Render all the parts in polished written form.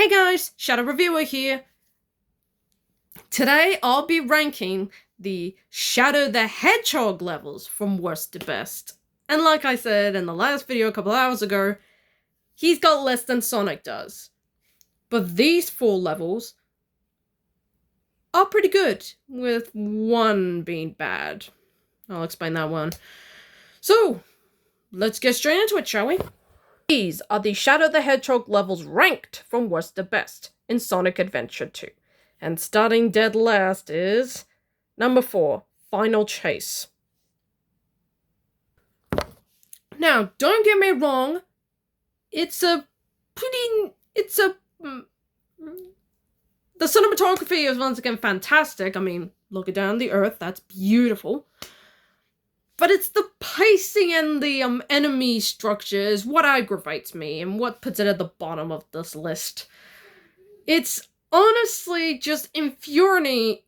Hey guys, Shadow Reviewer here. Today I'll be ranking the Shadow the Hedgehog levels from worst to best. And like I said in the last video a couple hours ago, he's got less than Sonic does. But these 4 levels are pretty good, with one being bad. I'll explain that one. So, let's get straight into it, shall we? These are the Shadow the Hedgehog levels ranked from worst to best in Sonic Adventure 2. And starting dead last is number 4, Final Chase. Now, don't get me wrong, the cinematography is once again fantastic. I mean, looking down the earth, that's beautiful. But it's the pacing and the enemy structure is what aggravates me and what puts it at the bottom of this list. It's honestly just infuriating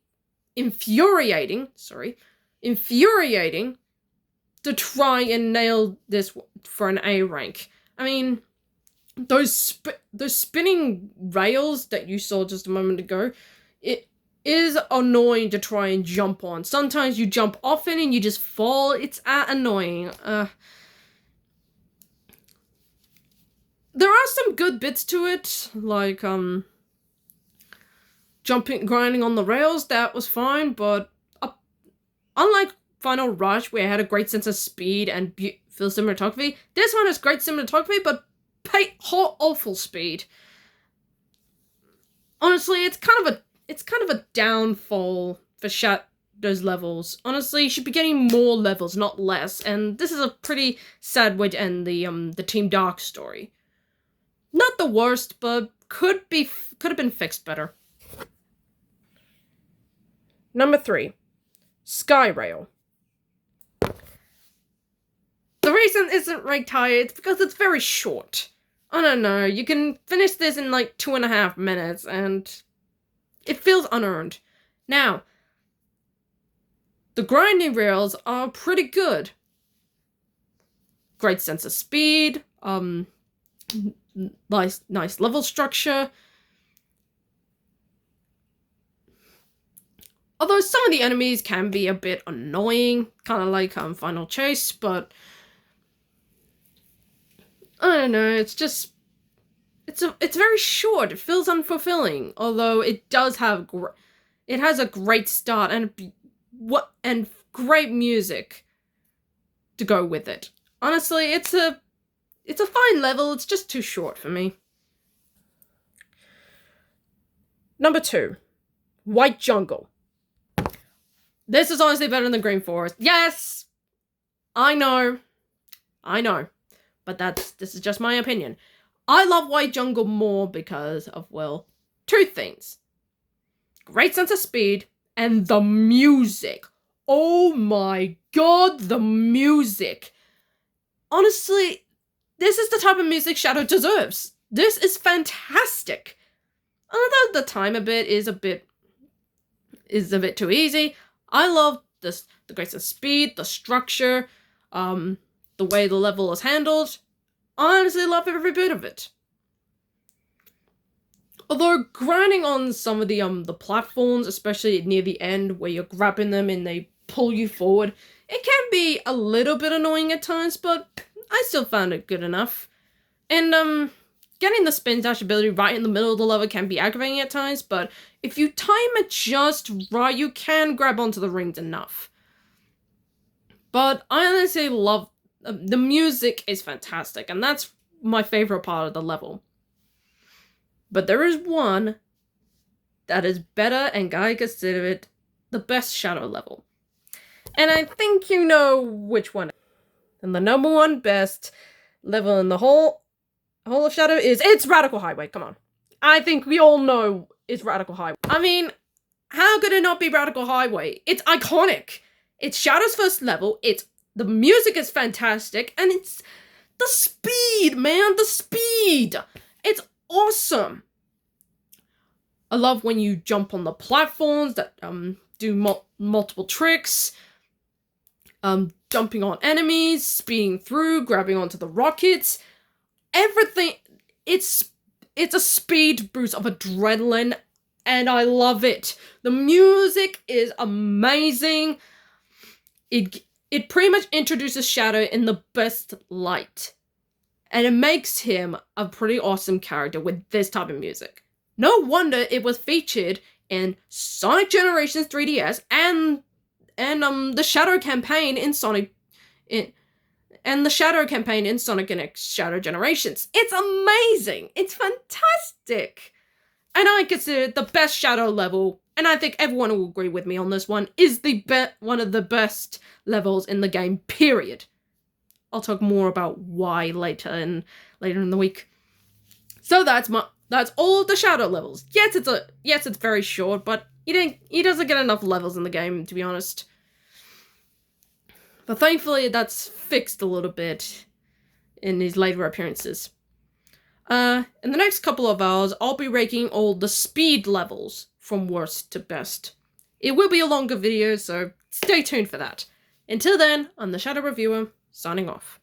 to try and nail this for an A rank. I mean, those spinning rails that you saw just a moment ago, it is annoying to try and jump on. Sometimes you jump off it and you just fall. It's annoying. There are some good bits to it, like grinding on the rails. That was fine, but unlike Final Rush, where it had a great sense of speed and beautiful cinematography, this one has great cinematography, but awful speed. Honestly, it's kind of a downfall for Shadow's levels. Honestly, you should be getting more levels, not less. And this is a pretty sad way to end the Team Dark story. Not the worst, but could have been fixed better. Number 3, Skyrail. The reason isn't ranked higher, it's because it's very short. I don't know, you can finish this in like 2.5 minutes, and it feels unearned. Now, the grinding rails are pretty good. Great sense of speed, nice level structure. Although some of the enemies can be a bit annoying, kind of like Final Chase, but I don't know, it's very short. It feels unfulfilling, although it does have it has a great start and great music to go with it. Honestly, it's a fine level. It's just too short for me. Number 2, White Jungle. This is honestly better than Green Forest. Yes, I know, but this is just my opinion. I love White Jungle more because of, well, 2 things. Great sense of speed and the music. Oh my god, the music. Honestly, this is the type of music Shadow deserves. This is fantastic. Although the time is a bit too easy. I love this, the great sense of speed, the structure, the way the level is handled. I honestly love every bit of it. Although grinding on some of the platforms, especially near the end where you're grabbing them and they pull you forward, it can be a little bit annoying at times, but I still found it good enough. And getting the spin dash ability right in the middle of the level can be aggravating at times, but if you time it just right, you can grab onto the rings enough. But I honestly love the music is fantastic, and that's my favorite part of the level. But there is one that is better, and I consider it the best Shadow level. And I think you know which one. And the number 1 best level in the whole of Shadow it's Radical Highway. Come on. I think we all know it's Radical Highway. I mean, how could it not be Radical Highway? It's iconic. It's Shadow's first level. The music is fantastic, and it's the speed, man. The speed. It's awesome. I love when you jump on the platforms that do multiple tricks. Jumping on enemies, speeding through, grabbing onto the rockets. Everything. It's it's a speed boost of adrenaline, and I love it. The music is amazing. It pretty much introduces Shadow in the best light, and it makes him a pretty awesome character with this type of music. No wonder it was featured in Sonic Generations 3DS and the Shadow campaign in Sonic and X Shadow Generations. It's amazing. It's fantastic. And I consider it the best Shadow level, and I think everyone will agree with me on this one, is one of the best levels in the game, period. I'll talk more about why later in the week. So that's all of the Shadow levels. Yes, it's very short, but he doesn't get enough levels in the game, to be honest. But thankfully, that's fixed a little bit in his later appearances. In the next couple of hours, I'll be ranking all the speed levels from worst to best. It will be a longer video, so stay tuned for that. Until then, I'm the Shadow Reviewer, signing off.